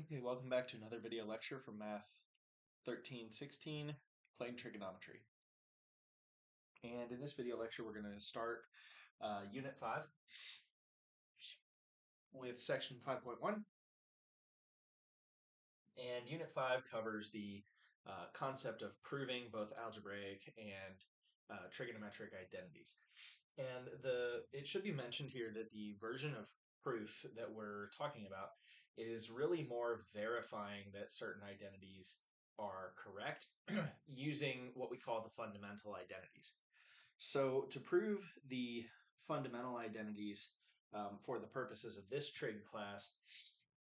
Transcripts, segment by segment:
Okay, welcome back to another video lecture from Math 1316, Plane Trigonometry. And in this video lecture, we're going to start Unit 5 with Section 5.1. And Unit 5 covers the concept of proving both algebraic and trigonometric identities. And it should be mentioned here that the version of proof that we're talking about is really more verifying that certain identities are correct using what we call the fundamental identities. So to prove the fundamental identities for the purposes of this trig class,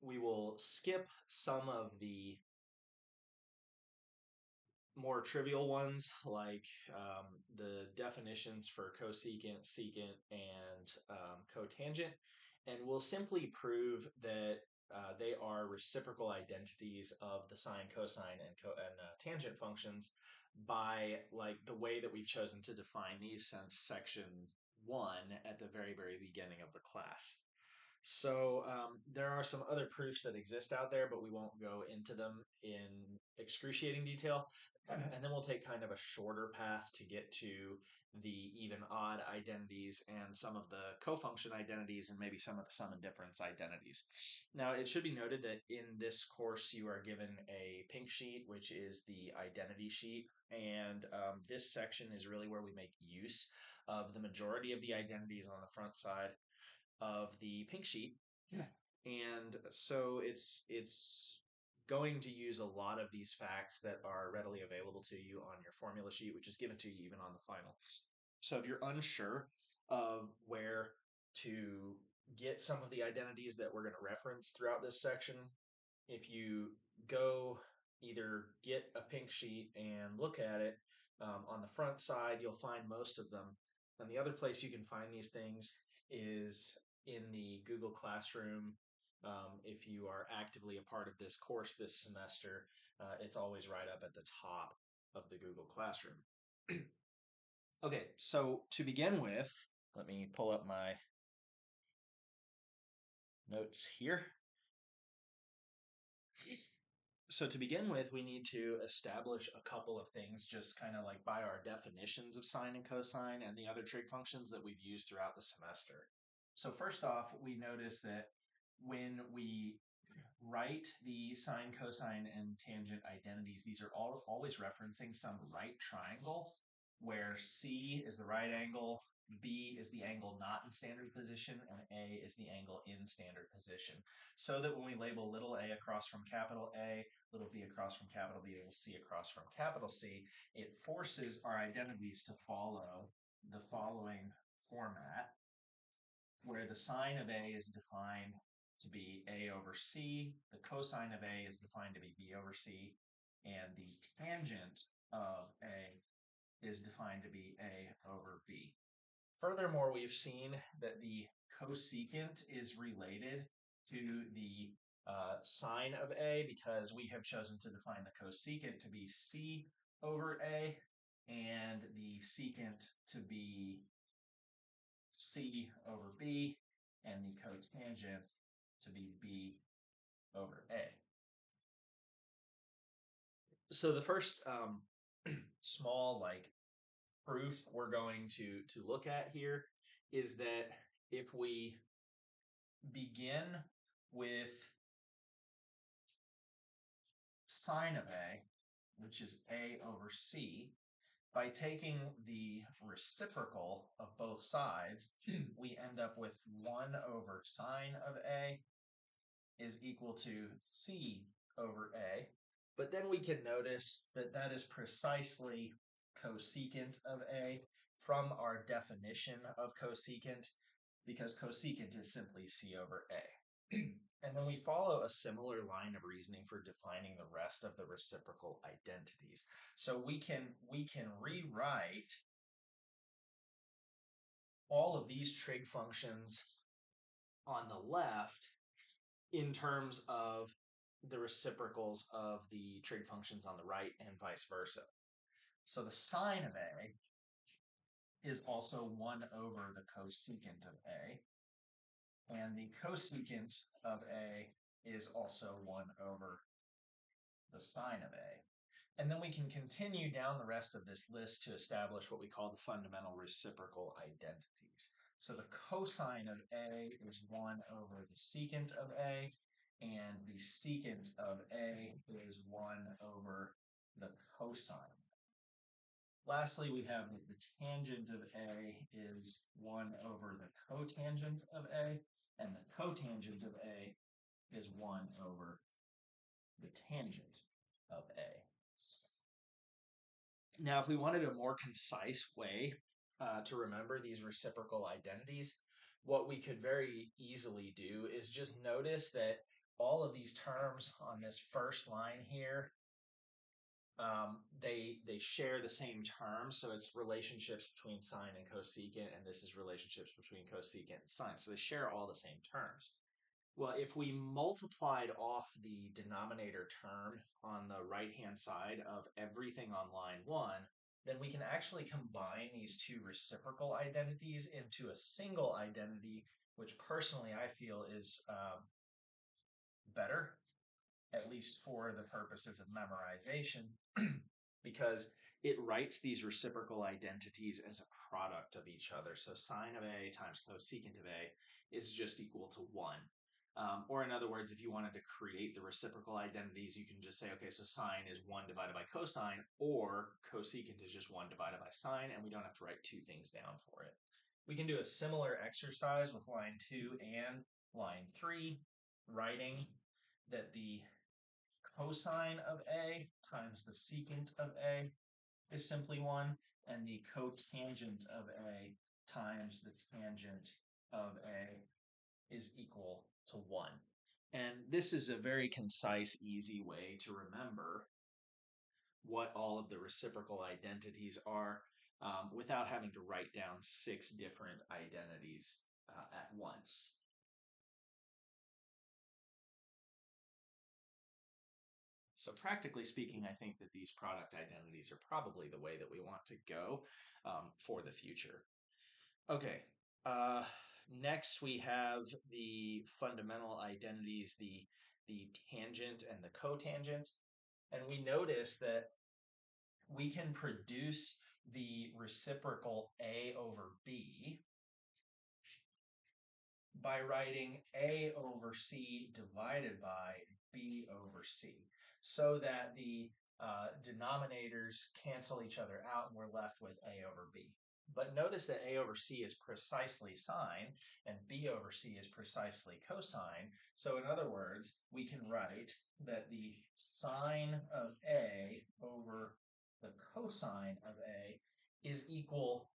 we will skip some of the more trivial ones like the definitions for cosecant, secant, and cotangent, and we'll simply prove that they are reciprocal identities of the sine, cosine, and tangent functions by like the way that we've chosen to define these since section 1 at the very beginning of the class. So there are some other proofs that exist out there, but we won't go into them in excruciating detail. And then we'll take kind of a shorter path to get to the even odd identities and some of the cofunction identities and maybe some of the sum and difference identities. Now, it should be noted that in this course, you are given a pink sheet, which is the identity sheet. And this section is really where we make use of the majority of the identities on the front side of the pink sheet. Yeah. And so it's going to use a lot of these facts that are readily available to you on your formula sheet, which is given to you even on the final. So if you're unsure of where to get some of the identities that we're going to reference throughout this section, if you go either get a pink sheet and look at it, on the front side, you'll find most of them. And the other place you can find these things is in the Google Classroom. If you are actively a part of this course this semester, it's always right up at the top of the Google Classroom. Okay, so to begin with, let me pull up my notes here. So to begin with, we need to establish a couple of things just kind of like by our definitions of sine and cosine and the other trig functions that we've used throughout the semester. So first off, we notice that when we write the sine, cosine, and tangent identities, these are always referencing some right triangle where C is the right angle, B is the angle not in standard position, and A is the angle in standard position. So that when we label little a across from capital A, little b across from capital B, little c across from capital C, it forces our identities to follow the following format, where the sine of A is defined to be A over C, the cosine of A is defined to be B over C, and the tangent of A is defined to be A over B. Furthermore, we've seen that the cosecant is related to the sine of A because we have chosen to define the cosecant to be C over A and the secant to be C over B and the cotangent to be B over A. So the first small proof we're going to look at here is that if we begin with sine of A, which is A over C, by taking the reciprocal of both sides, we end up with 1 over sine of A is equal to C over A. But then we can notice that that is precisely cosecant of A from our definition of cosecant, because cosecant is simply C over A. And then we follow a similar line of reasoning for defining the rest of the reciprocal identities. So we can rewrite all of these trig functions on the left in terms of the reciprocals of the trig functions on the right and vice versa. So the sine of A is also 1 over the cosecant of A, and the cosecant of A is also 1 over the sine of A. And then we can continue down the rest of this list to establish what we call the fundamental reciprocal identities. So the cosine of A is 1 over the secant of A, and the secant of A is 1 over the cosine. Lastly, we have that the tangent of A is 1 over the cotangent of A, and the cotangent of A is 1 over the tangent of A. Now, if we wanted a more concise way to remember these reciprocal identities, what we could very easily do is just notice that all of these terms on this first line here, they share the same terms. So it's relationships between sine and cosecant, and this is relationships between cosecant and sine. So they share all the same terms. Well, if we multiplied off the denominator term on the right-hand side of everything on line 1, then we can actually combine these two reciprocal identities into a single identity, which personally I feel is better, at least for the purposes of memorization, because it writes these reciprocal identities as a product of each other. So sine of A times cosecant of A is just equal to 1. Or in other words, if you wanted to create the reciprocal identities, you can just say, okay, so sine is 1 divided by cosine, or cosecant is just 1 divided by sine, and we don't have to write two things down for it. We can do a similar exercise with line 2 and line 3, writing that the cosine of A times the secant of A is simply 1, and the cotangent of A times the tangent of A is equal to 1. And this is a very concise, easy way to remember what all of the reciprocal identities are without having to write down 6 different identities at once. So practically speaking, I think that these product identities are probably the way that we want to go for the future. Okay, next we have the fundamental identities, the tangent and the cotangent. And we notice that we can produce the reciprocal A over B by writing A over C divided by B over C, so that the denominators cancel each other out and we're left with A over B. But notice that A over C is precisely sine and B over C is precisely cosine. So in other words, we can write that the sine of A over the cosine of A is equal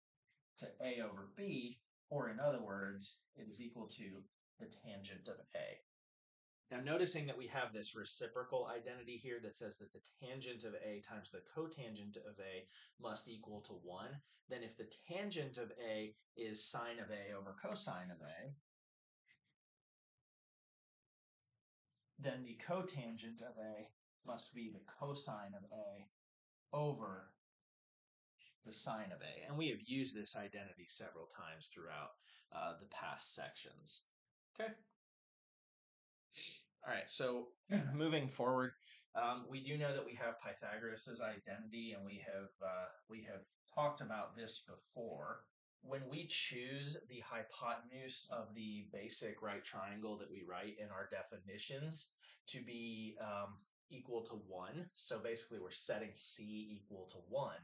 to A over B, or in other words, it is equal to the tangent of A. Now, noticing that we have this reciprocal identity here that says that the tangent of A times the cotangent of A must equal to 1, then if the tangent of A is sine of A over cosine of A, then the cotangent of A must be the cosine of A over the sine of A. And we have used this identity several times throughout the past sections. Okay. All right, so moving forward, we do know that we have Pythagoras's identity, and we have talked about this before. When we choose the hypotenuse of the basic right triangle that we write in our definitions to be equal to 1, so basically we're setting C equal to 1,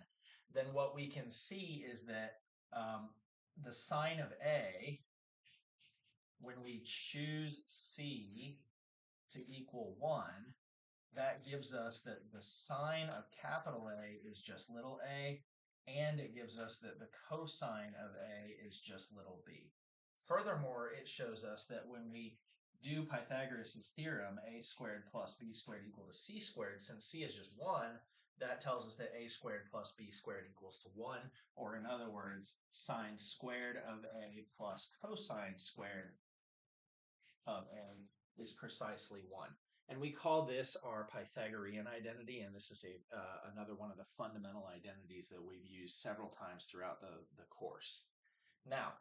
then what we can see is that the sine of A, when we choose C to equal 1, that gives us that the sine of capital A is just little a, and it gives us that the cosine of A is just little b. Furthermore, it shows us that when we do Pythagoras' theorem, a squared plus b squared equal to c squared, since c is just 1, that tells us that a squared plus b squared equals to 1, or in other words, sine squared of A plus cosine squared of A is precisely 1. And we call this our Pythagorean identity, and this is another one of the fundamental identities that we've used several times throughout the course. Now,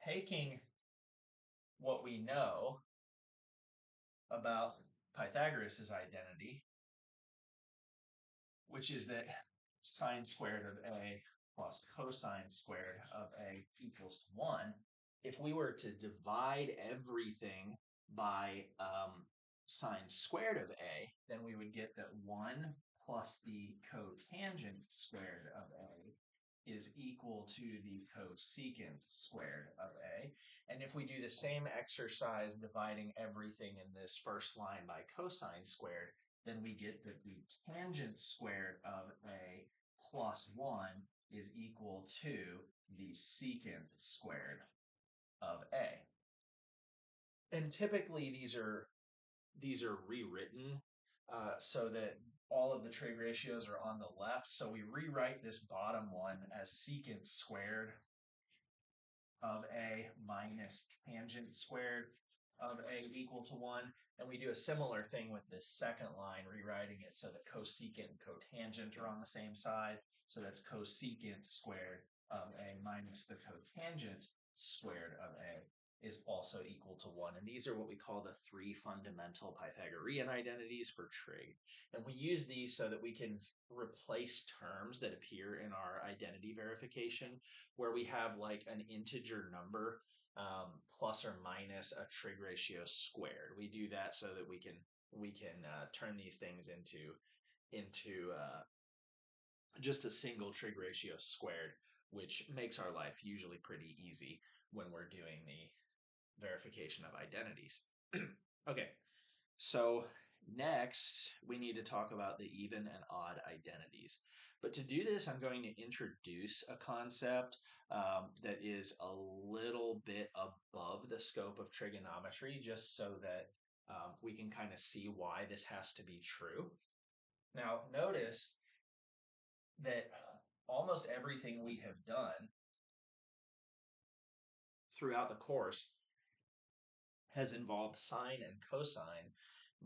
taking what we know about Pythagoras' identity, which is that sine squared of a plus cosine squared of a equals to 1. If we were to divide everything by sine squared of a, then we would get that 1 plus the cotangent squared of a is equal to the cosecant squared of a. And if we do the same exercise dividing everything in this first line by cosine squared, then we get that the tangent squared of a plus 1 is equal to the secant squared of a. And typically these are rewritten so that all of the trig ratios are on the left. So we rewrite this bottom one as secant squared of a minus tangent squared of a equal to 1. And we do a similar thing with this second line, rewriting it so that cosecant and cotangent are on the same side. So that's cosecant squared of a minus the cotangent squared of a is also equal to 1. And these are what we call the three fundamental Pythagorean identities for trig. And we use these so that we can replace terms that appear in our identity verification where we have like an integer number plus or minus a trig ratio squared. We do that so that we can turn these things into just a single trig ratio squared, which makes our life usually pretty easy when we're doing the verification of identities. Okay, so next we need to talk about the even and odd identities. But to do this, I'm going to introduce a concept that is a little bit above the scope of trigonometry, just so that we can kind of see why this has to be true. Now, notice that almost everything we have done throughout the course has involved sine and cosine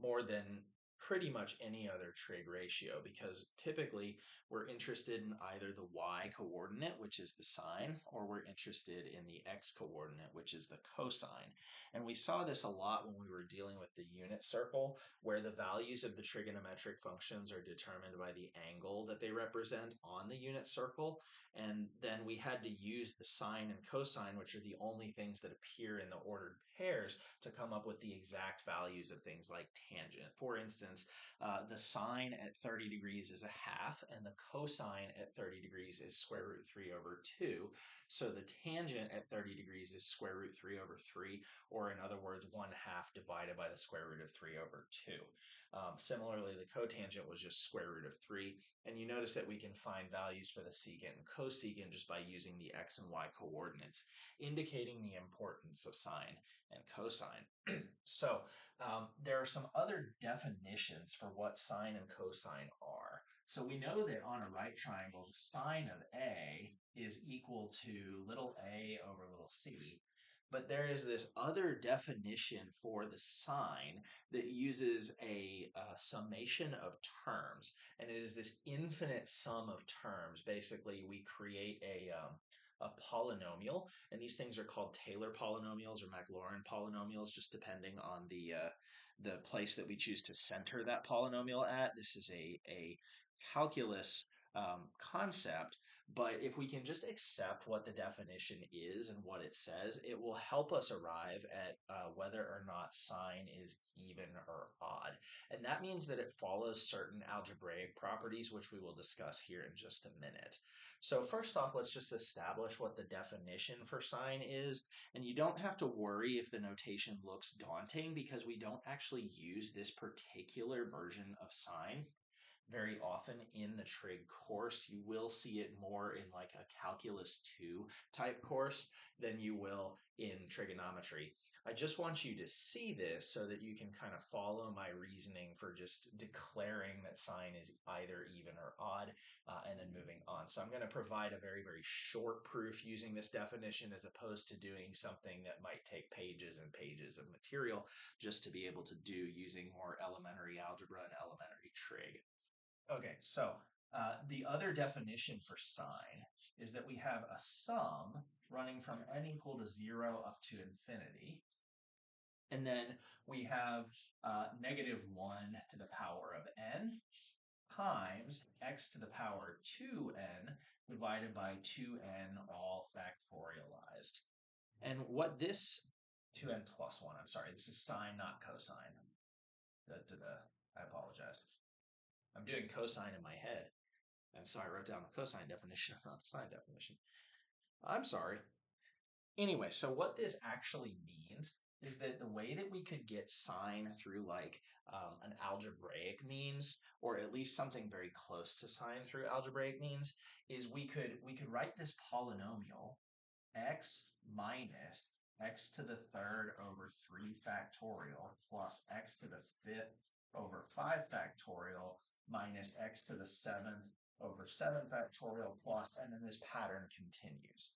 more than pretty much any other trig ratio, because typically we're interested in either the y coordinate, which is the sine, or we're interested in the x coordinate, which is the cosine. And we saw this a lot when we were dealing with the unit circle, where the values of the trigonometric functions are determined by the angle that they represent on the unit circle. And then we had to use the sine and cosine, which are the only things that appear in the ordered pairs, to come up with the exact values of things like tangent. For instance, the sine at 30 degrees is a half, and the cosine at 30 degrees is square root 3 over 2. So the tangent at 30 degrees is square root 3 over 3, or in other words, 1 half divided by the square root of 3 over 2. Similarly, the cotangent was just square root of 3. And you notice that we can find values for the secant and cosecant just by using the x and y coordinates, indicating the importance of sine and cosine. So there are some other definitions for what sine and cosine are. So we know that on a right triangle, the sine of A is equal to little a over little c. But there is this other definition for the sine that uses a summation of terms. And it is this infinite sum of terms. Basically, we create a polynomial, and these things are called Taylor polynomials or Maclaurin polynomials, just depending on the place that we choose to center that polynomial at. This is a calculus concept, but if we can just accept what the definition is and what it says, it will help us arrive at whether or not sine is even or odd. And that means that it follows certain algebraic properties, which we will discuss here in just a minute. So first off, let's just establish what the definition for sine is. And you don't have to worry if the notation looks daunting, because we don't actually use this particular version of sine very often in the trig course. You will see it more in like a calculus 2 type course than you will in trigonometry. I just want you to see this so that you can kind of follow my reasoning for just declaring that sine is either even or odd, and then moving on. So I'm going to provide a very, very short proof using this definition, as opposed to doing something that might take pages and pages of material just to be able to do using more elementary algebra and elementary trig. Okay, so the other definition for sine is that we have a sum running from n equal to 0 up to infinity. And then we have negative 1 to the power of n times x to the power 2n divided by 2n all factorialized. And what this 2n plus 1, I'm sorry, this is sine, not cosine. I apologize. I'm doing cosine in my head. And so I wrote down the cosine definition, not the sine definition. I'm sorry. Anyway, so what this actually means is that the way that we could get sine through like an algebraic means, or at least something very close to sine through algebraic means, is we could write this polynomial x minus x to the third over 3 factorial plus x to the fifth over 5 factorial minus x to the seventh over 7 factorial plus, and then this pattern continues.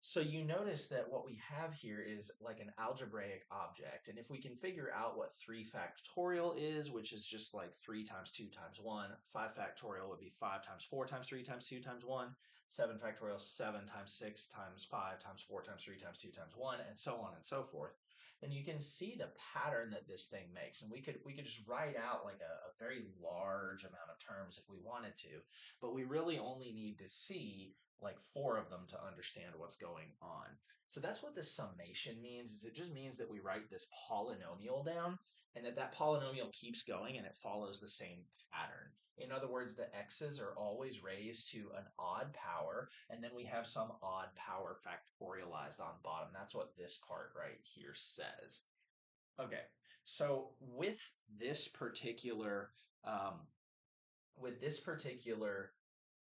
So you notice that what we have here is like an algebraic object. And if we can figure out what 3 factorial is, which is just like 3 times 2 times 1, 5 factorial would be 5 times 4 times 3 times 2 times 1, 7 factorial, 7 times 6 times 5 times 4 times 3 times 2 times 1, and so on and so forth, then you can see the pattern that this thing makes. And we could just write out like a very large amount of terms if we wanted to, but we really only need to see like 4 of them to understand what's going on. So that's what this summation means, is it just means that we write this polynomial down and that polynomial keeps going and it follows the same pattern. In other words, the x's are always raised to an odd power, and then we have some odd power factorialized on bottom. That's what this part right here says. Okay, so um, with this particular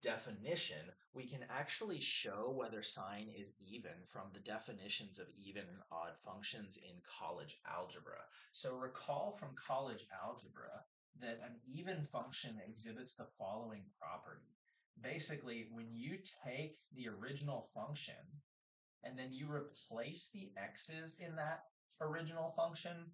definition, we can actually show whether sine is even from the definitions of even and odd functions in college algebra. So recall from college algebra that an even function exhibits the following property. Basically, when you take the original function and then you replace the x's in that original function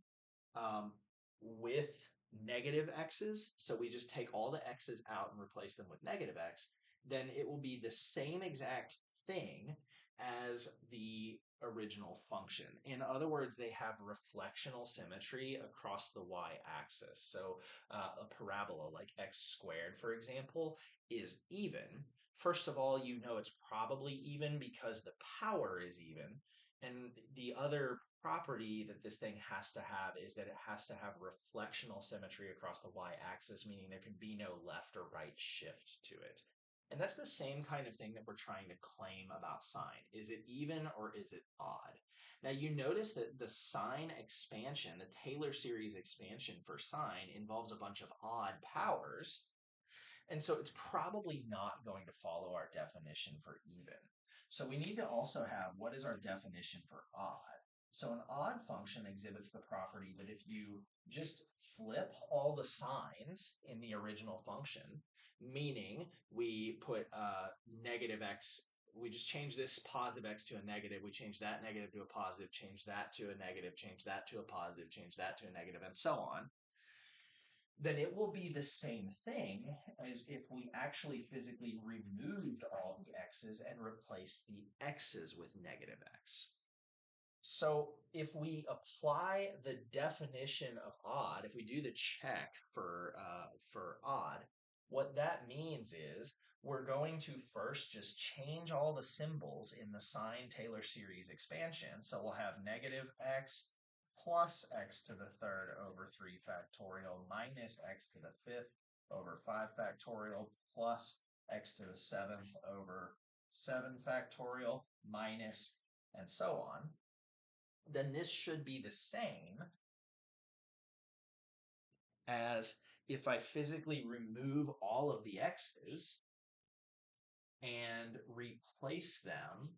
um, with negative x's, so we just take all the x's out and replace them with negative x, then it will be the same exact thing as the original function. In other words, they have reflectional symmetry across the y-axis. So a parabola like x squared, for example, is even. First of all, you know it's probably even because the power is even. And the other property that this thing has to have is that it has to have reflectional symmetry across the y-axis, meaning there can be no left or right shift to it. And that's the same kind of thing that we're trying to claim about sine. Is it even or is it odd? Now you notice that the sine expansion, the Taylor series expansion for sine, involves a bunch of odd powers. And so it's probably not going to follow our definition for even. So we need to also have, what is our definition for odd? So an odd function exhibits the property that if you just flip all the signs in the original function, meaning we put negative x, we just change this positive x to a negative, we change that negative to a positive, change that to a negative, change that to a positive, change that to a negative, and so on, then it will be the same thing as if we actually physically removed all the x's and replaced the x's with negative x. So if we apply the definition of odd, if we do the check for odd, what that means is we're going to first just change all the symbols in the sine Taylor series expansion. So we'll have negative x plus x to the third over 3 factorial minus x to the fifth over 5 factorial plus x to the seventh over 7 factorial minus, and so on. Then this should be the same as if I physically remove all of the x's and replace them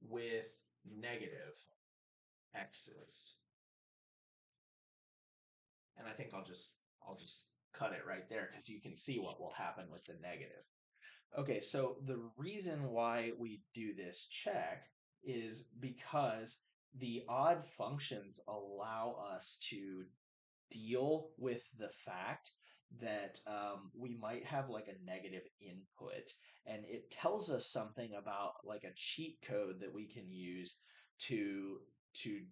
with negative x's. And I think I'll just cut it right there because you can see what will happen with the negative. Okay, so the reason why we do this check is because the odd functions allow us to deal with the fact that we might have like a negative input, and it tells us something about like a cheat code that we can use to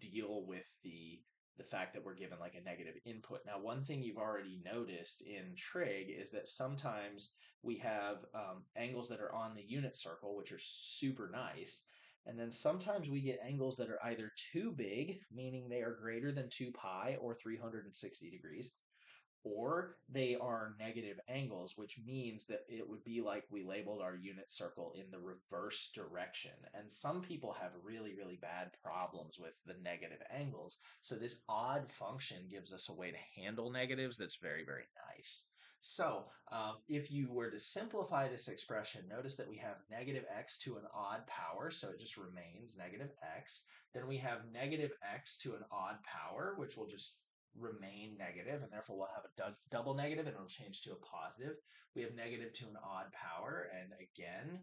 deal with the fact that we're given like a negative input. Now, one thing you've already noticed in Trig is that sometimes we have angles that are on the unit circle, which are super nice. And then sometimes we get angles that are either too big, meaning they are greater than 2 pi or 360 degrees, or they are negative angles, which means that it would be like we labeled our unit circle in the reverse direction. And some people have really, really bad problems with the negative angles. So this odd function gives us a way to handle negatives that's very, very nice. So if you were to simplify this expression, notice that we have negative x to an odd power, so it just remains negative x. Then we have negative x to an odd power, which will just remain negative, and therefore we'll have a double negative, and it'll change to a positive. We have negative to an odd power, and again,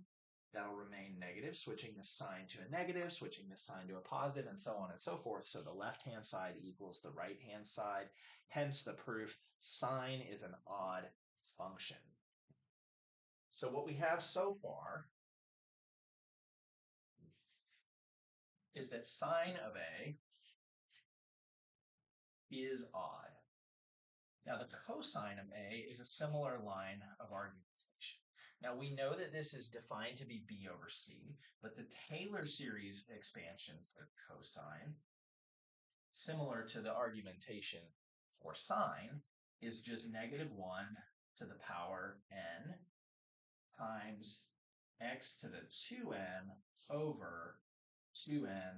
that'll remain negative, switching the sign to a negative, switching the sign to a positive, and so on and so forth. So the left-hand side equals the right-hand side. Hence the proof, sine is an odd function. So what we have so far is that sine of A is odd. Now, the cosine of A is a similar line of argumentation. Now, we know that this is defined to be B over C, but the Taylor series expansion for cosine, similar to the argumentation for sine, is just negative 1 to the power n times x to the 2n over 2n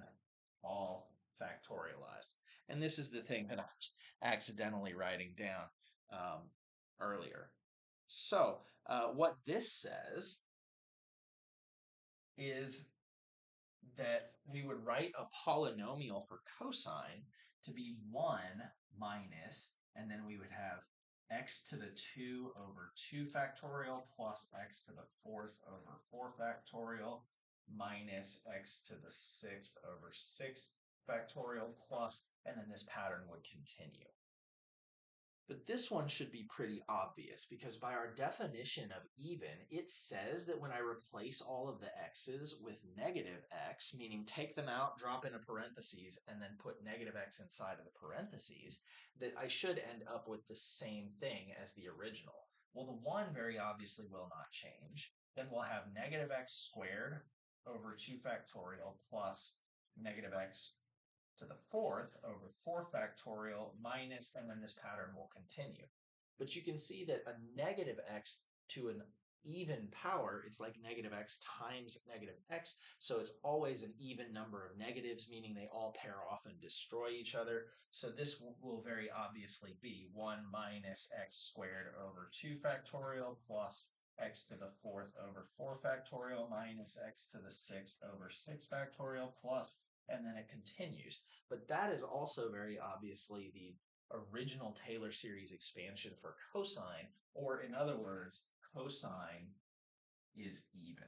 all factorialized. And this is the thing that I was accidentally writing down earlier. So what this says is that we would write a polynomial for cosine to be 1 minus, and then we would have x to the 2 over 2 factorial plus x to the 4th over 4 factorial minus x to the 6th over 6 factorial plus, and then this pattern would continue. But this one should be pretty obvious because by our definition of even, it says that when I replace all of the x's with negative x, meaning take them out, drop in a parentheses, and then put negative x inside of the parentheses, that I should end up with the same thing as the original. Well, the 1 very obviously will not change. Then we'll have negative x squared over 2 factorial plus negative x to the 4th over 4 factorial minus, and then this pattern will continue. But you can see that a negative x to an even power is like negative x times negative x. So it's always an even number of negatives, meaning they all pair off and destroy each other. So this will very obviously be 1 minus x squared over 2 factorial plus x to the 4th over 4 factorial minus x to the 6th over 6 factorial plus, and then it continues. But that is also very obviously the original Taylor series expansion for cosine, or in other words, cosine is even.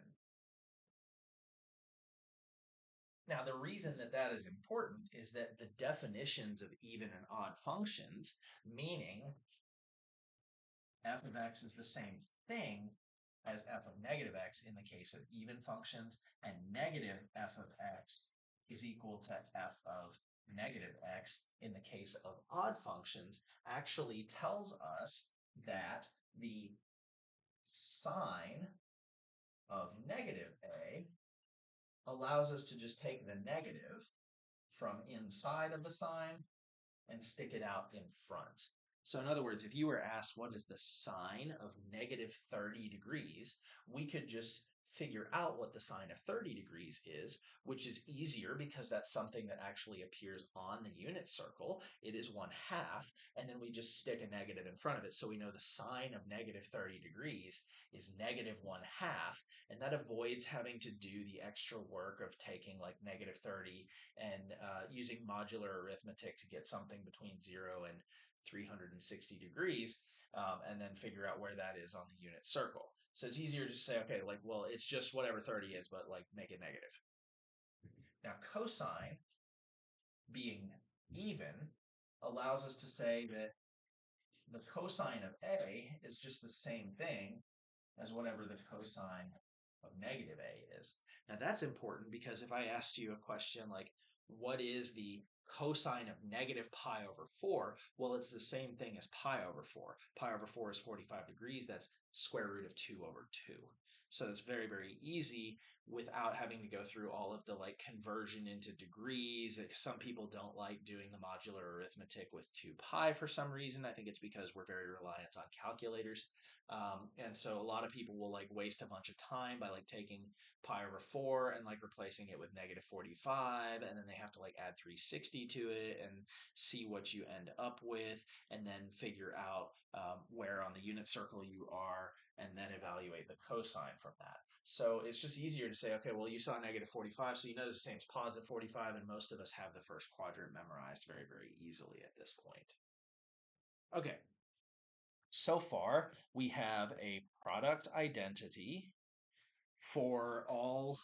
Now, the reason that that is important is that the definitions of even and odd functions, meaning f of x is the same thing as f of negative x in the case of even functions, and negative f of x is equal to f of negative x in the case of odd functions, actually tells us that the sign of negative a allows us to just take the negative from inside of the sign and stick it out in front. So in other words, if you were asked what is the sine of negative 30 degrees, we could just figure out what the sine of 30 degrees is, which is easier because that's something that actually appears on the unit circle. It is 1/2, and then we just stick a negative in front of it. So we know the sine of negative 30 degrees is negative 1/2, and that avoids having to do the extra work of taking like negative 30 and using modular arithmetic to get something between 0 and 360 degrees, and then figure out where that is on the unit circle. So it's easier to say, okay, like, well, it's just whatever 30 is, but like make it negative. Now, cosine being even allows us to say that the cosine of A is just the same thing as whatever the cosine of negative A is. Now that's important because if I asked you a question like, what is the cosine of negative pi over 4? Well, it's the same thing as pi over 4. Pi over 4 is 45 degrees. That's square root of 2 over 2. So it's very, very easy without having to go through all of the like conversion into degrees. Some people don't like doing the modular arithmetic with 2 pi for some reason. I think it's because we're very reliant on calculators. And so a lot of people will like waste a bunch of time by like taking pi over 4 and like replacing it with negative 45, and then they have to like add 360 to it and see what you end up with, and then figure out where on the unit circle you are, and then evaluate the cosine from that. So it's just easier to say, okay, well, you saw negative 45, so you know the same as positive 45, and most of us have the first quadrant memorized very, very easily at this point. Okay, so far we have a product identity for all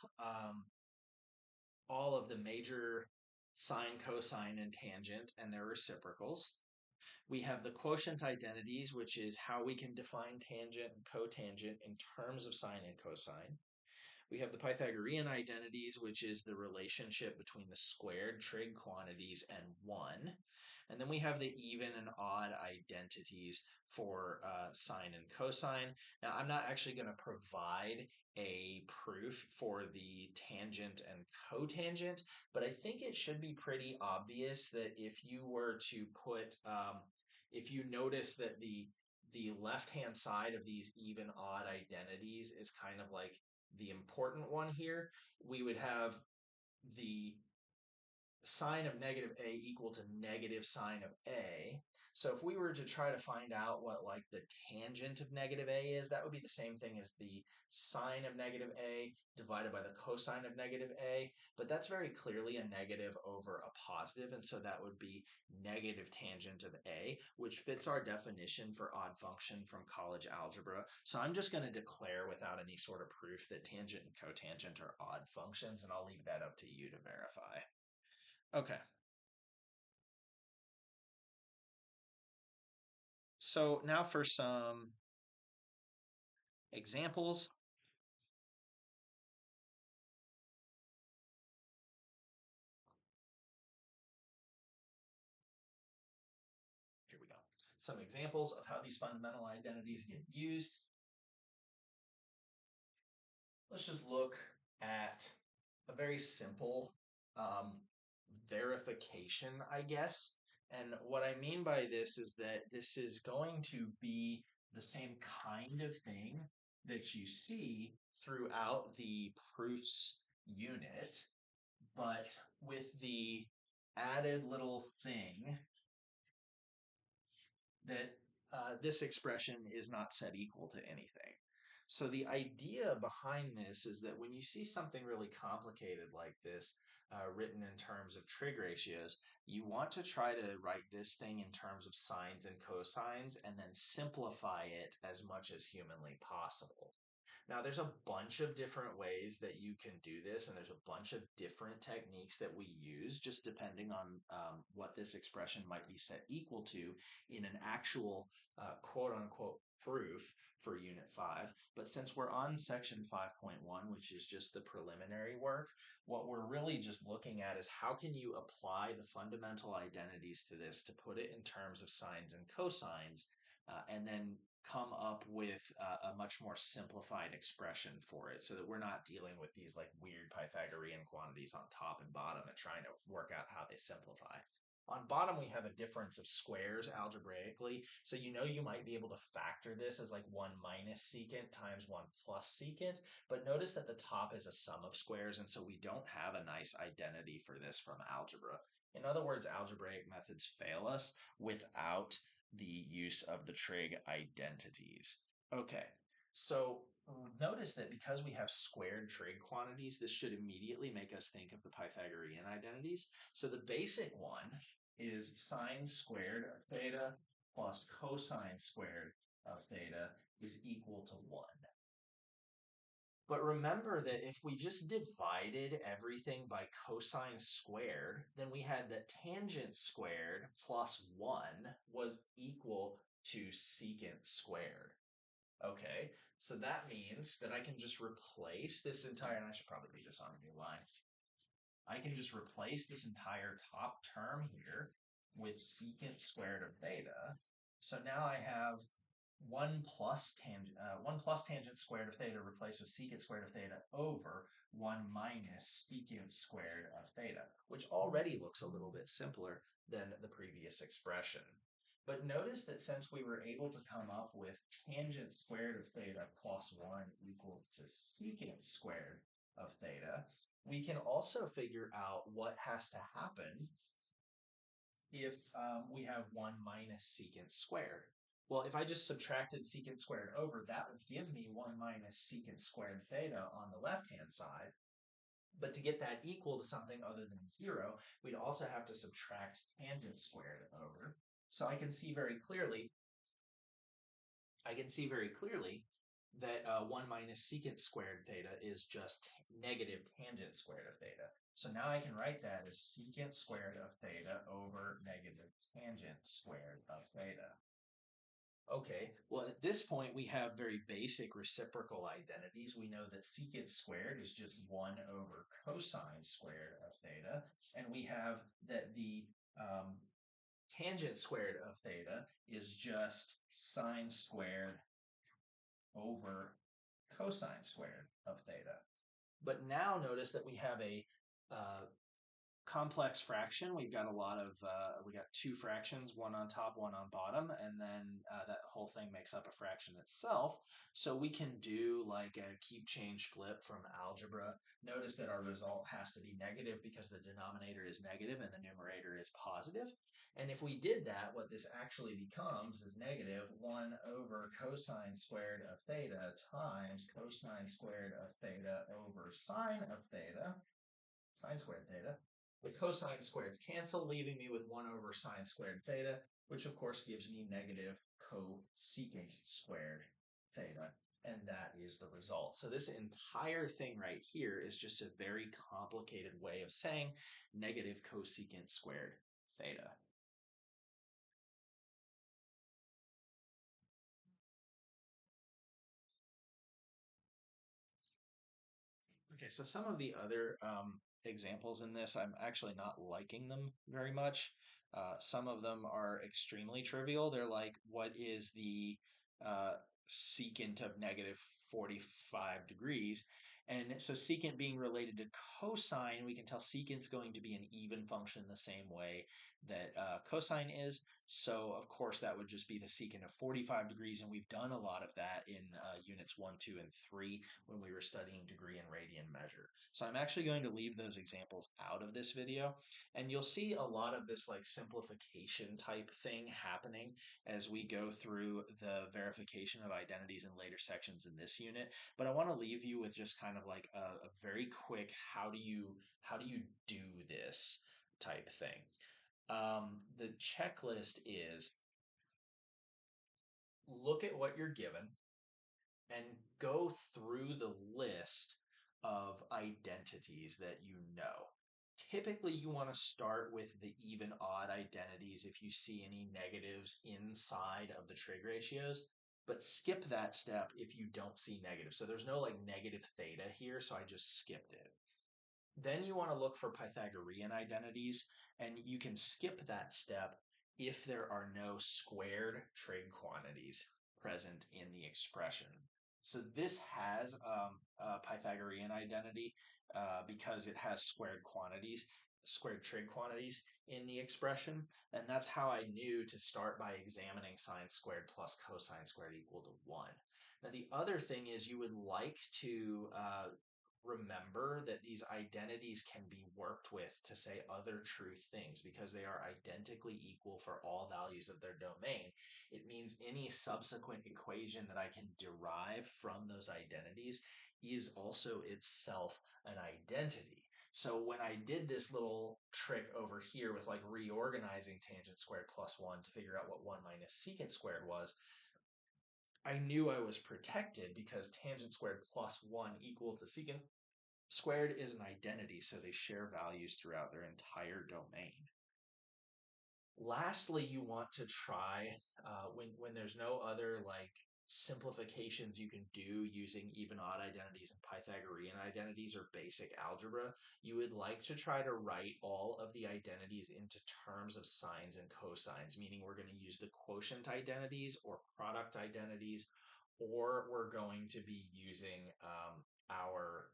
of the major sine, cosine, and tangent and their reciprocals. We have the quotient identities, which is how we can define tangent and cotangent in terms of sine and cosine. We have the Pythagorean identities, which is the relationship between the squared trig quantities and 1. And then we have the even and odd identities for sine and cosine. Now, I'm not actually going to provide a proof for the tangent and cotangent, but I think it should be pretty obvious that if you were to put, if you notice that the left-hand side of these even odd identities is kind of like the important one here, we would have the sine of negative a equal to negative sine of a. So if we were to try to find out what like the tangent of negative a is, that would be the same thing as the sine of negative a divided by the cosine of negative a, but that's very clearly a negative over a positive, and so that would be negative tangent of a, which fits our definition for odd function from college algebra. So I'm just going to declare without any sort of proof that tangent and cotangent are odd functions, and I'll leave that up to you to verify. Okay. So now for some examples. Here we go. Some examples of how these fundamental identities get used. Let's just look at a very simple verification, I guess. And what I mean by this is that this is going to be the same kind of thing that you see throughout the proofs unit, but with the added little thing that this expression is not set equal to anything. So the idea behind this is that when you see something really complicated like this written in terms of trig ratios, you want to try to write this thing in terms of sines and cosines and then simplify it as much as humanly possible. Now, there's a bunch of different ways that you can do this, and there's a bunch of different techniques that we use, just depending on what this expression might be set equal to in an actual quote unquote proof for Unit 5. But since we're on Section 5.1, which is just the preliminary work, what we're really just looking at is how can you apply the fundamental identities to this to put it in terms of sines and cosines, and then come up with a much more simplified expression for it so that we're not dealing with these like weird Pythagorean quantities on top and bottom and trying to work out how they simplify. On bottom, we have a difference of squares algebraically. So you know you might be able to factor this as like 1 minus secant times 1 plus secant. But notice that the top is a sum of squares, and so we don't have a nice identity for this from algebra. In other words, algebraic methods fail us without the use of the trig identities. Okay, so notice that because we have squared trig quantities, this should immediately make us think of the Pythagorean identities. So the basic one is sine squared of theta plus cosine squared of theta is equal to 1. But remember that if we just divided everything by cosine squared, then we had that tangent squared plus 1 was equal to secant squared. Okay, so that means that I can just replace this entire, and I should probably do this on a new line. I can just replace this entire top term here with secant squared of theta. So now I have 1 plus tangent squared of theta replaced with secant squared of theta over 1 minus secant squared of theta, which already looks a little bit simpler than the previous expression. But notice that since we were able to come up with tangent squared of theta plus 1 equals to secant squared of theta, we can also figure out what has to happen if we have 1 minus secant squared. Well, if I just subtracted secant squared over, that would give me 1 minus secant squared theta on the left-hand side. But to get that equal to something other than 0, we'd also have to subtract tangent squared over. So I can see very clearly that 1 minus secant squared theta is just negative tangent squared of theta. So now I can write that as secant squared of theta over negative tangent squared of theta. Okay, well at this point we have very basic reciprocal identities. We know that secant squared is just 1 over cosine squared of theta, and we have that the tangent squared of theta is just sine squared over cosine squared of theta. But now notice that we have a complex fraction. We've got we got two fractions, one on top, one on bottom, and then that whole thing makes up a fraction itself. So we can do like a keep change flip from algebra. Notice that our result has to be negative because the denominator is negative and the numerator is positive. And if we did that, what this actually becomes is negative 1 over cosine squared of theta times cosine squared of theta over sine of theta, sine squared theta. The cosine squareds cancel, leaving me with 1 over sine squared theta, which of course gives me negative cosecant squared theta. And that is the result. So this entire thing right here is just a very complicated way of saying negative cosecant squared theta. Okay, so some of the other examples in this, I'm actually not liking them very much. Some of them are extremely trivial. They're like, what is the uh, secant of negative 45 degrees? And so secant being related to cosine, we can tell secant's going to be an even function the same way that cosine is. So of course that would just be the secant of 45 degrees, and we've done a lot of that in units 1, 2, and 3 when we were studying degree and radian measure. So I'm actually going to leave those examples out of this video, and you'll see a lot of this like simplification type thing happening as we go through the verification of identities in later sections in this unit. But I want to leave you with just kind of like a very quick how do you do this type thing. The checklist is look at what you're given and go through the list of identities that you know. Typically, you want to start with the even odd identities if you see any negatives inside of the trig ratios, but skip that step if you don't see negatives. So there's no like negative theta here, so I just skipped it. Then you want to look for Pythagorean identities, and you can skip that step if there are no squared trig quantities present in the expression. So this has a Pythagorean identity because it has squared trig quantities in the expression. And that's how I knew to start by examining sine squared plus cosine squared equal to 1. Now, the other thing is you would like to remember that these identities can be worked with to say other true things because they are identically equal for all values of their domain. It means any subsequent equation that I can derive from those identities is also itself an identity. So when I did this little trick over here with like reorganizing tangent squared plus 1 to figure out what 1 minus secant squared was, I knew I was protected because tangent squared plus 1 equal to secant squared is an identity, so they share values throughout their entire domain. Lastly, you want to try when there's no other like simplifications you can do using even odd identities and Pythagorean identities or basic algebra. You would like to try to write all of the identities into terms of sines and cosines, meaning we're going to use the quotient identities or product identities, or we're going to be using our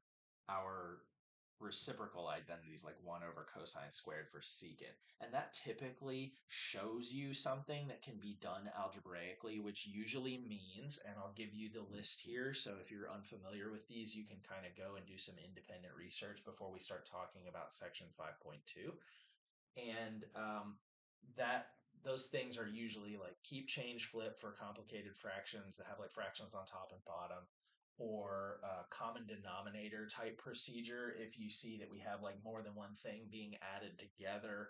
reciprocal identities like 1 over cosine squared for secant. And that typically shows you something that can be done algebraically, which usually means, and I'll give you the list here. So if you're unfamiliar with these, you can kind of go and do some independent research before we start talking about section 5.2. And that those things are usually like keep, change, flip for complicated fractions that have like fractions on top and bottom, or common denominator type procedure if you see that we have like more than one thing being added together.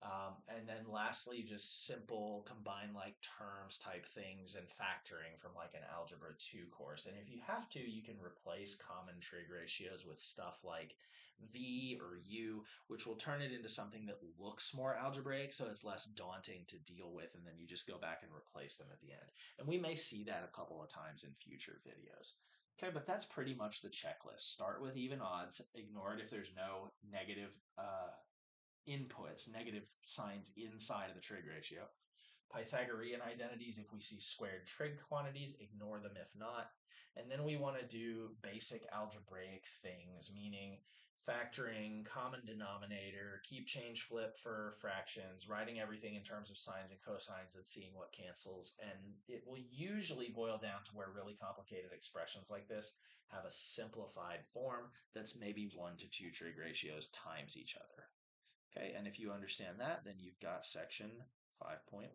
And then lastly, just simple combine like terms type things and factoring from like an Algebra 2 course. And if you have to, you can replace common trig ratios with stuff like V or U, which will turn it into something that looks more algebraic, so it's less daunting to deal with, and then you just go back and replace them at the end. And we may see that a couple of times in future videos. Okay, but that's pretty much the checklist. Start with even odds, ignore it if there's no negative inputs, negative signs inside of the trig ratio. Pythagorean identities, if we see squared trig quantities, ignore them if not. And then we want to do basic algebraic things, meaning factoring, common denominator, keep, change, flip for fractions, writing everything in terms of sines and cosines and seeing what cancels. And it will usually boil down to where really complicated expressions like this have a simplified form that's maybe 1 to 2 trig ratios times each other. Okay, and if you understand that, then you've got section 5.1.